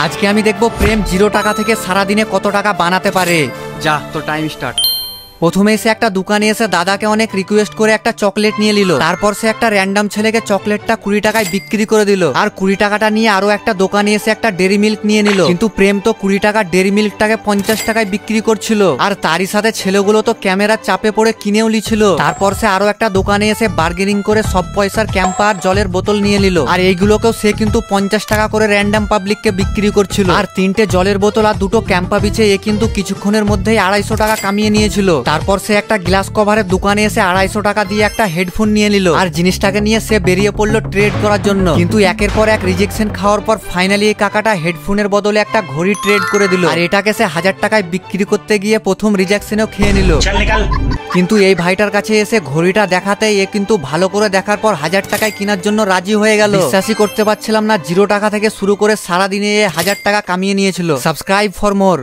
আজকে আমি দেখবো প্রেম 0 টাকা থেকে সারাদিনে কত টাকা বানাতে পারে। যা তো টাইম স্টার্ট। প্রথমে এসে একটা দোকানে এসে দাদাকে অনেক রিকোয়েস্ট করে একটা চকলেট নিয়ে নিল। তারপর সে একটা র্যান্ডম ছেলেকে চকলেটটা 20 টাকায় বিক্রি করে দিল। আর 20 টাকাটা নিয়ে আরো একটা দোকানে এসে একটা ডেরি মিল্ক নিয়ে নিল। কিন্তু প্রেম তো 20 টাকার ডেরি মিল্কটাকে 50 টাকায় বিক্রি করছিল। আর তারই সাথে ছেলেগুলো তো ক্যামেরার চাপে পড়ে কিনেও লিছিল। তারপর সে আরো একটা দোকানে এসে বার্গেনিং করে সব পয়সার ক্যাম্পা আর জলের বোতল নিয়ে নিল। আর এইগুলোকেও সে কিন্তু 50 টাকা করে র্যান্ডম পাবলিককে বিক্রি করছিল। আর 3টে জলের বোতল আর 2টো ক্যাম্পা বিছে এ কিন্তু কিছুক্ষণের মধ্যেই 250 টাকা কামিয়ে নিয়েছিল। তারপর সে একটা গ্লাস কভারের দোকানে এসে 250 টাকা দিয়ে একটা হেডফোন নিয়ে নিল। আর জিনিসটাকে নিয়ে সে বেরিয়ে পড়লো ট্রেড করার জন্য। কিন্তু একের পর এক রিজেকশন খাওয়ার পর ফাইনালি এই কাকাটা হেডফোনের বদলে একটা ঘড়ি ট্রেড করে দিল। আর এটাকে সে 1000 টাকায় বিক্রি করতে গিয়ে প্রথম রিজেকশনেও খেয়ে নিল। কিন্তু এই ভাইটার কাছে এসে ঘড়িটা দেখাতে এ কিন্তু ভালো করে দেখার পর 1000 টাকায় কেনার জন্য রাজি হয়ে গেল। বিশ্বাসই করতে পারছিলাম না 0 টাকা থেকে শুরু করে সারাদিনে 1000 টাকা কামিয়ে নিয়েছিল। Subscribe for more.